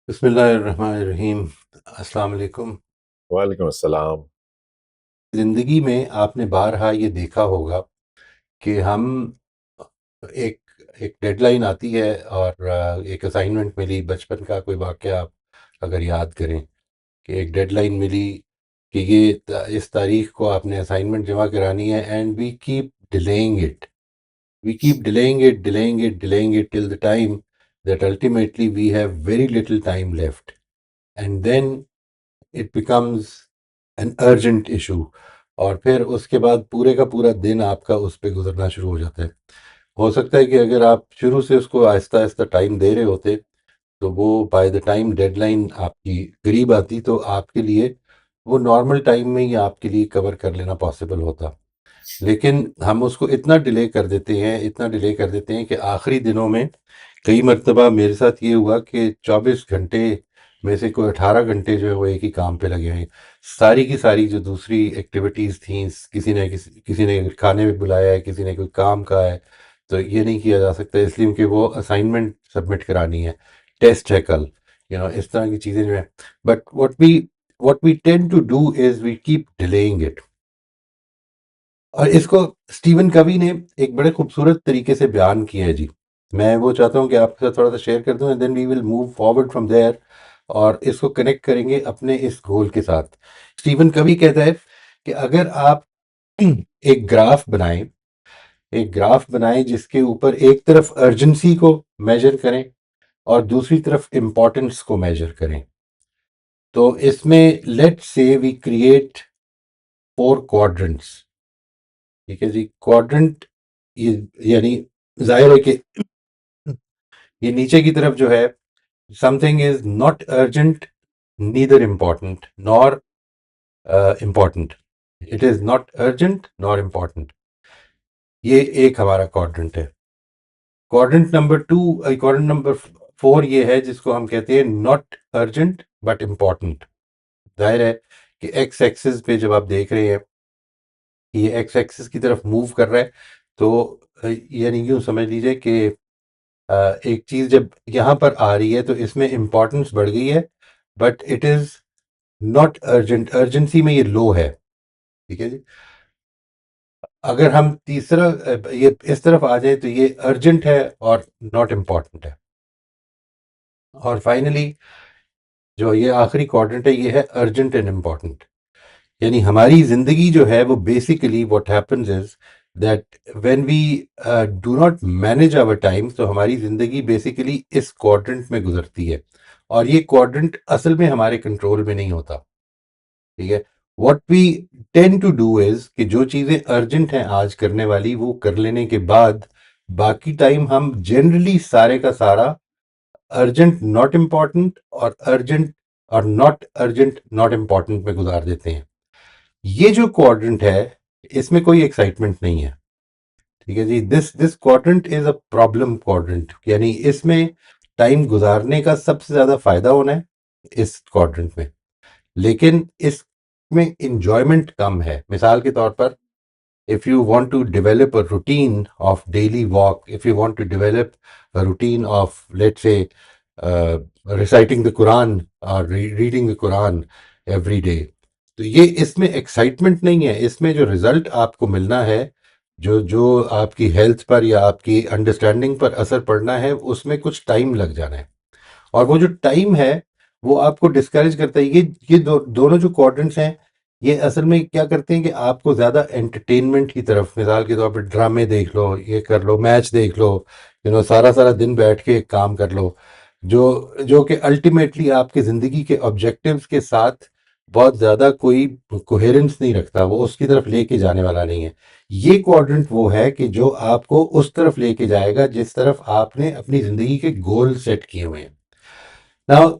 बिस्मिल्लाहिर्रहमानिर्रहीम। अस्सलाम वालेकुम। वालेकुम अस्सलाम। ज़िंदगी में आपने बारहा ये देखा होगा कि हम एक एक डेडलाइन आती है और एक असाइनमेंट मिली, बचपन का कोई वाक़या आप अगर याद करें कि एक डेडलाइन मिली कि इस तारीख को आपने असाइनमेंट जमा करानी है and we keep delaying it, we keep delaying it, delaying it, delaying it till the time that ultimately we have very little time left and then it becomes an urgent issue. और फिर उसके बाद पूरे का पूरा दिन आपका उस पे गुजरना शुरू हो जाता है। हो सकता है कि अगर आप शुरू से उसको आहिस्ता आहिस्ता टाइम दे रहे होते तो वो बाय द टाइम डेडलाइन आपकी करीब आती तो आपके लिए वो नॉर्मल टाइम में ही आपके लिए कवर कर लेना पॉसिबल होता। लेकिन हम उसको इतना डिले कर देते हैं, इतना डिले कर देते हैं कि आखिरी दिनों में कई मर्तबा मेरे साथ ये हुआ कि 24 घंटे में से कोई 18 घंटे जो है वो एक ही काम पे लगे हैं। सारी की सारी जो दूसरी एक्टिविटीज़ थी, किसी ने खाने में बुलाया है, किसी ने कोई काम कहा है, तो ये नहीं किया जा सकता इसलिए क्योंकि वो असाइनमेंट सबमिट करानी है, टेस्ट है कल, इस तरह की चीज़ें जो है। But what we tend to do is we keep delaying it. और इसको स्टीवन कवी ने एक बड़े खूबसूरत तरीके से बयान किया है जी। मैं वो चाहता हूँ कि आपके साथ थोड़ा सा शेयर कर दूं and then we will move forward from there और इसको कनेक्ट करेंगे अपने इस गोल के साथ। स्टीवन कवी कहता है कि अगर आप एक ग्राफ बनाएं जिसके ऊपर एक तरफ अर्जेंसी को मेजर करें और दूसरी तरफ इंपॉर्टेंस को मेजर करें, तो इसमें लेट से वी क्रिएट 4 क्वाड्रेंट्स। ठीक है जी, क्वाड्रेंट ये यानी जाहिर है कि ये नीचे की तरफ जो है, something is not urgent, neither important nor important, it is not urgent nor important. ये एक हमारा क्वाड्रेंट है। क्वाड्रेंट नंबर 4 ये है जिसको हम कहते हैं नॉट अर्जेंट बट इम्पॉर्टेंट। जाहिर है कि एक्स एक्सिस पे जब आप देख रहे हैं कि ये एक्स एक्सिस की तरफ मूव कर रहा है, तो यानी यूं समझ लीजिए कि एक चीज जब यहाँ पर आ रही है तो इसमें इंपॉर्टेंस बढ़ गई है, but it is not urgent, urgency में ये लो है। ठीक है जी। अगर हम तीसरा ये इस तरफ आ जाए तो ये अर्जेंट है और नॉट इम्पॉर्टेंट है। और फाइनली जो ये आखिरी क्वाड्रेंट है ये है अर्जेंट एंड इम्पॉर्टेंट। यानी हमारी जिंदगी जो है वो basically what happens is that when we do not manage our time, तो हमारी जिंदगी बेसिकली इस क्वाड्रेंट में गुजरती है और ये क्वाड्रेंट असल में हमारे कंट्रोल में नहीं होता। ठीक है। What we tend to do is कि जो चीजें अर्जेंट हैं आज करने वाली वो कर लेने के बाद बाकी टाइम हम जनरली सारे का सारा अर्जेंट नॉट इम्पॉर्टेंट और अर्जेंट और नॉट अर्जेंट नॉट इम्पॉर्टेंट में गुजार देते हैं। ये जो क्वाड्रेंट है इसमें कोई एक्साइटमेंट नहीं है। ठीक है जी, this this quadrant is a problem quadrant, यानी इसमें टाइम गुजारने का सबसे ज्यादा फायदा होना है इस क्वाड्रेंट में, लेकिन इसमें इंजॉयमेंट कम है। मिसाल के तौर पर, if you want to develop a routine of daily walk, if you want to develop a routine of, let's say, reciting the Quran or reading the Quran every day, तो ये इसमें एक्साइटमेंट नहीं है। इसमें जो रिजल्ट आपको मिलना है, जो जो आपकी हेल्थ पर या आपकी अंडरस्टैंडिंग पर असर पड़ना है, उसमें कुछ टाइम लग जाना है। और वो जो टाइम है वो आपको डिस्करेज करता है। ये दोनों जो क्वाड्रेंट्स हैं ये असल में क्या करते हैं कि आपको ज्यादा एंटरटेनमेंट की तरफ, मिसाल के तौर पर ड्रामे देख लो, ये कर लो, मैच देख लो, सारा सारा दिन बैठ के एक काम कर लो, जो जो कि अल्टीमेटली आपके जिंदगी के ऑब्जेक्टिव्स के साथ बहुत ज्यादा कोई कोहेरेंस नहीं रखता, वो उसकी तरफ लेके जाने वाला नहीं है। ये क्वाड्रेंट वो है कि जो आपको उस तरफ लेके जाएगा जिस तरफ आपने अपनी जिंदगी के गोल सेट किए हुए हैं। नाउ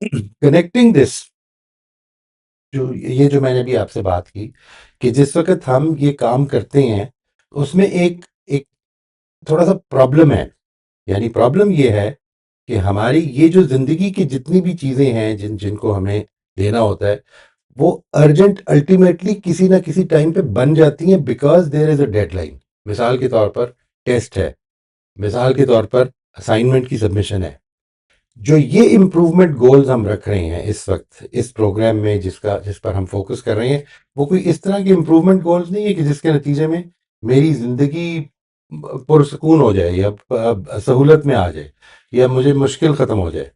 कनेक्टिंग दिस, जो मैंने अभी आपसे बात की कि जिस वक्त हम ये काम करते हैं उसमें एक एक थोड़ा सा प्रॉब्लम है। यानी प्रॉब्लम ये है कि हमारी ये जो जिंदगी की जितनी भी चीजें हैं जिनको हमें देना होता है, वो अर्जेंट अल्टीमेटली किसी ना किसी टाइम पे बन जाती हैं because there is a deadline. मिसाल के तौर पर टेस्ट है, मिसाल के तौर पर असाइनमेंट की सबमिशन है, जो ये इम्प्रूवमेंट गोल्स हम रख रहे हैं इस वक्त इस प्रोग्राम में जिस पर हम फोकस कर रहे हैं, वो कोई इस तरह के इम्प्रूवमेंट गोल्स नहीं है कि जिसके नतीजे में मेरी जिंदगी पुरसकून हो जाए या सहूलत में आ जाए या मुझे मुश्किल खत्म हो जाए।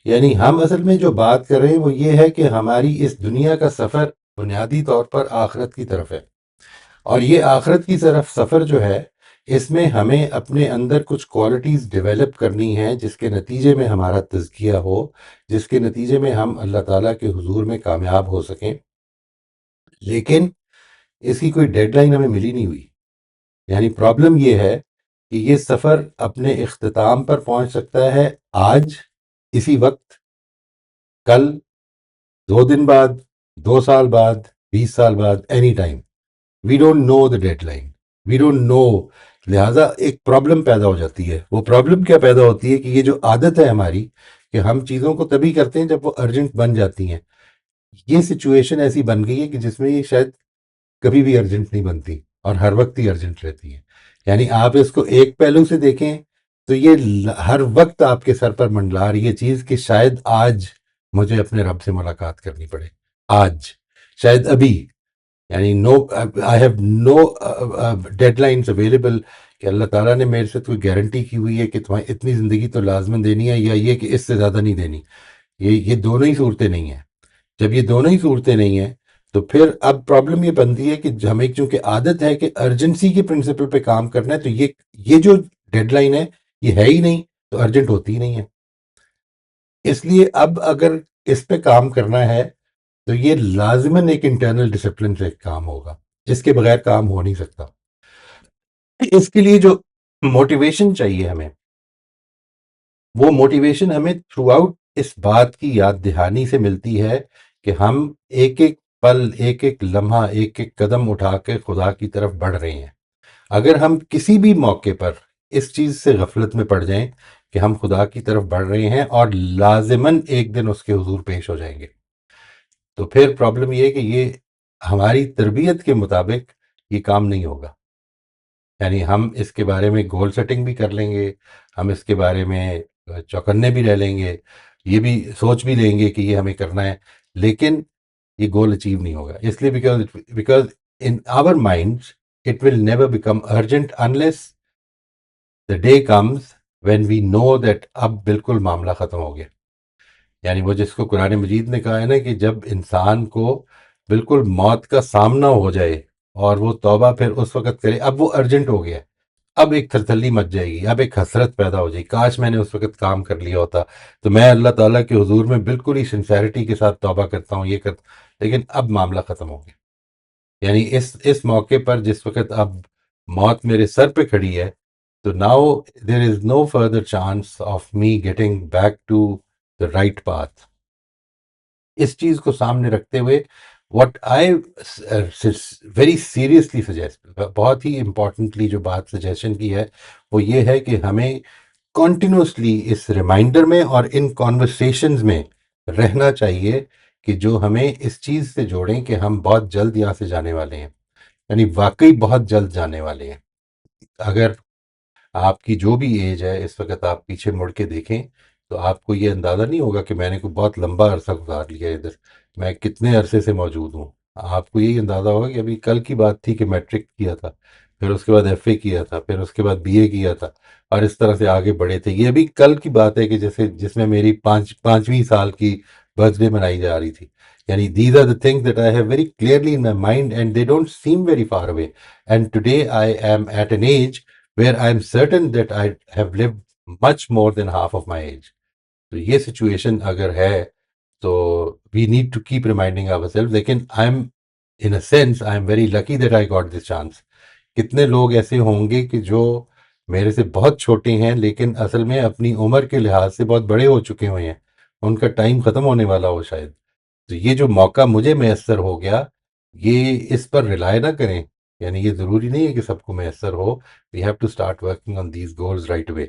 यानी हम असल में जो बात कर रहे हैं वो ये है कि हमारी इस दुनिया का सफर बुनियादी तौर पर आखिरत की तरफ है। और ये आखिरत की तरफ सफ़र जो है, इसमें हमें अपने अंदर कुछ क्वालिटीज़ डेवलप करनी है जिसके नतीजे में हमारा तज़किया हो, जिसके नतीजे में हम अल्लाह ताला के हुजूर में कामयाब हो सकें। लेकिन इसकी कोई डेडलाइन हमें मिली नहीं हुई। यानी प्रॉब्लम ये है कि ये सफ़र अपने इख्तिताम पर पहुंच सकता है आज, इसी वक्त, कल, 2 दिन बाद, 2 साल बाद, 20 साल बाद, any time. We don't know the deadline, we don't know. लिहाजा एक प्रॉब्लम पैदा हो जाती है। वो प्रॉब्लम क्या पैदा होती है कि ये जो आदत है हमारी कि हम चीज़ों को तभी करते हैं जब वो अर्जेंट बन जाती हैं। ये सिचुएशन ऐसी बन गई है कि जिसमें ये शायद कभी भी अर्जेंट नहीं बनती और हर वक्त ही अर्जेंट रहती है। यानी आप इसको एक पहलू से देखें तो ये हर वक्त आपके सर पर मंडला रही है चीज़ कि शायद आज मुझे अपने रब से मुलाकात करनी पड़े, आज, शायद अभी। यानी no, I have no deadlines available कि अल्लाह ताला ने मेरे से कोई गारंटी की हुई है कि तुम्हें इतनी ज़िंदगी तो लाजमन देनी है या ये कि इससे ज़्यादा नहीं देनी। ये दोनों ही सूरतें नहीं हैं। जब ये दोनों ही सूरतें नहीं हैं तो फिर अब प्रॉब्लम ये बनती है कि हमें चूंकि आदत है कि अर्जेंसी के प्रिंसिपल पे काम करना है, तो ये जो डेडलाइन है ये है ही नहीं, तो अर्जेंट होती ही नहीं है। इसलिए अब अगर इस पे काम करना है तो ये लाजिमन एक इंटरनल डिसिप्लिन से काम होगा, इसके बगैर काम हो नहीं सकता। इसके लिए जो मोटिवेशन चाहिए हमें, वो मोटिवेशन हमें थ्रू आउट इस बात की याद दहानी से मिलती है कि हम एक एक पल, एक एक लम्हा, एक एक कदम उठा के खुदा की तरफ बढ़ रहे हैं। अगर हम किसी भी मौके पर इस चीज़ से गफलत में पड़ जाएं कि हम खुदा की तरफ बढ़ रहे हैं और लाजिमन एक दिन उसके हुजूर पेश हो जाएंगे, तो फिर प्रॉब्लम ये है कि ये हमारी तरबियत के मुताबिक ये काम नहीं होगा। यानी हम इसके बारे में गोल सेटिंग भी कर लेंगे, हम इसके बारे में चौकन्ने भी रह लेंगे, ये भी सोच भी लेंगे कि ये हमें करना है, लेकिन ये गोल अचीव नहीं होगा। इसलिए because because in our minds it will never become urgent unless the day comes when we know that अब बिल्कुल मामला ख़त्म हो गया। यानी वो जिसको कुरान मजीद ने कहा है ना कि जब इंसान को बिल्कुल मौत का सामना हो जाए और वो तौबा फिर उस वक़्त करे, अब वो अर्जेंट हो गया है। अब एक थरथल्ली मच जाएगी, अब एक हसरत पैदा हो जाएगी, काश मैंने उस वक़्त काम कर लिया होता। तो मैं अल्लाह ताला के हुज़ूर में बिल्कुल ही सिंसेरिटी के साथ तौबा करता हूँ, ये कर, लेकिन अब मामला ख़त्म हो गया। यानी इस मौके पर जिस वक़्त अब मौत मेरे सर पे खड़ी है, तो now there is no further chance of me getting back to the right path. इस चीज को सामने रखते हुए what I very seriously suggest, बहुत ही इंपॉर्टेंटली जो बात सजेशन की है वो ये है कि हमें कॉन्टिन्यूसली इस रिमाइंडर में और इन कॉन्वर्सेशंस में रहना चाहिए कि जो हमें इस चीज से जोड़ें कि हम बहुत जल्द यहाँ से जाने वाले हैं। यानी वाकई बहुत जल्द जाने वाले हैं। अगर आपकी जो भी एज है इस वक्त आप पीछे मुड़ के देखें तो आपको ये अंदाज़ा नहीं होगा कि मैंने कोई बहुत लंबा अरसा गुजार लिया है इधर, मैं कितने अरसे से मौजूद हूँ। आपको यही अंदाज़ा होगा कि अभी कल की बात थी कि मैट्रिक किया था, फिर उसके बाद एफए किया था, फिर उसके बाद बीए किया था, और इस तरह से आगे बढ़े थे। ये अभी कल की बात है कि जैसे जिसमें मेरी 5वीं साल की बर्थडे मनाई जा रही थी। यानी these are the things that I have very clearly in my mind and they don't seem very far away. And today I am at an age where I'm certain that I have lived much more than half of my age. तो ये situation अगर है तो we need to keep reminding ourself. लेकिन I am in a sense I am very lucky that I got this chance. कितने लोग ऐसे होंगे कि जो मेरे से बहुत छोटे हैं लेकिन असल में अपनी उम्र के लिहाज से बहुत बड़े हो चुके हुए हैं, उनका टाइम ख़त्म होने वाला हो शायद। तो ये जो मौका मुझे मैसर हो गया, ये इस पर रिलाय ना करें। यानी ये ज़रूरी नहीं है कि सबको मैसर हो। We have to start working on these goals right away.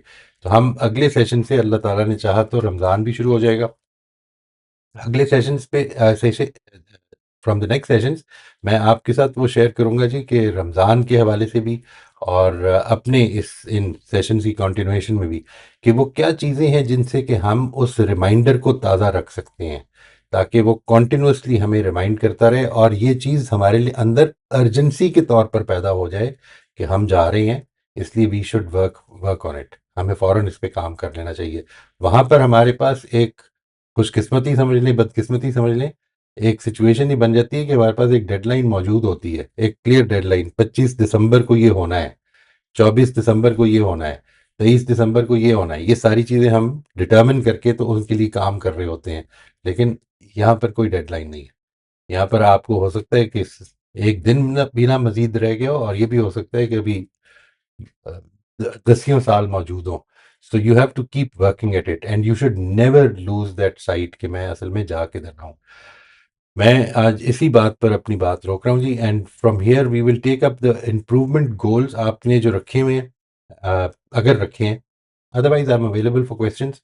तो हम अगले सेशन से, अल्लाह ताला ने चाहा तो रमज़ान भी शुरू हो जाएगा। अगले सेशंस पे session from the next sessions मैं आपके साथ वो शेयर करूंगा जी कि रमज़ान के हवाले से भी और अपने इन सेशंस की कंटिन्यूएशन में भी, कि वो क्या चीज़ें हैं जिनसे कि हम उस रिमाइंडर को ताज़ा रख सकते हैं, ताकि वो कॉन्टिन्यूसली हमें रिमाइंड करता रहे और ये चीज़ हमारे लिए अंदर अर्जेंसी के तौर पर पैदा हो जाए कि हम जा रहे हैं, इसलिए we should work work on it, हमें फ़ौरन इस पे काम कर लेना चाहिए। वहाँ पर हमारे पास एक खुशकिस्मती समझ लें, बदकिस्मती समझ लें, एक सिचुएशन ही बन जाती है कि हमारे पास एक डेडलाइन मौजूद होती है, एक क्लियर डेडलाइन, 25 दिसंबर को ये होना है, 24 दिसंबर को ये होना है, 23 दिसंबर को ये होना है। ये सारी चीज़ें हम डिटर्मिन करके तो उनके लिए काम कर रहे होते हैं, लेकिन यहाँ पर कोई डेडलाइन नहीं है। यहाँ पर आपको हो सकता है कि एक दिन बिना मजीद रह गया हो, और ये भी हो सकता है कि अभी दसियों साल मौजूद हो। So you have to keep working at it and you should never lose that sight कि मैं असल में जा किधर रहा हूँ। मैं आज इसी बात पर अपनी बात रोक रहा हूँ जी, and from here we will take up the improvement goals आपने जो रखे हुए हैं, अगर रखे हैं। Otherwise I am available for questions.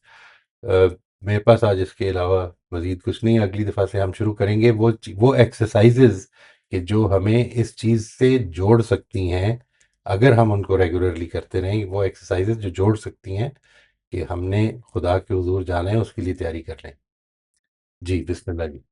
मेरे पास आज इसके अलावा मजीद कुछ नहीं है। अगली दफ़ा से हम शुरू करेंगे वो एक्सरसाइजेज कि जो हमें इस चीज़ से जोड़ सकती हैं, अगर हम उनको रेगुलरली करते रहें, वो एक्सरसाइजेज जो जोड़ सकती हैं कि हमने खुदा के हुजूर जाना है, उसके लिए तैयारी कर लें। जी बिस्मिल्लाह जी।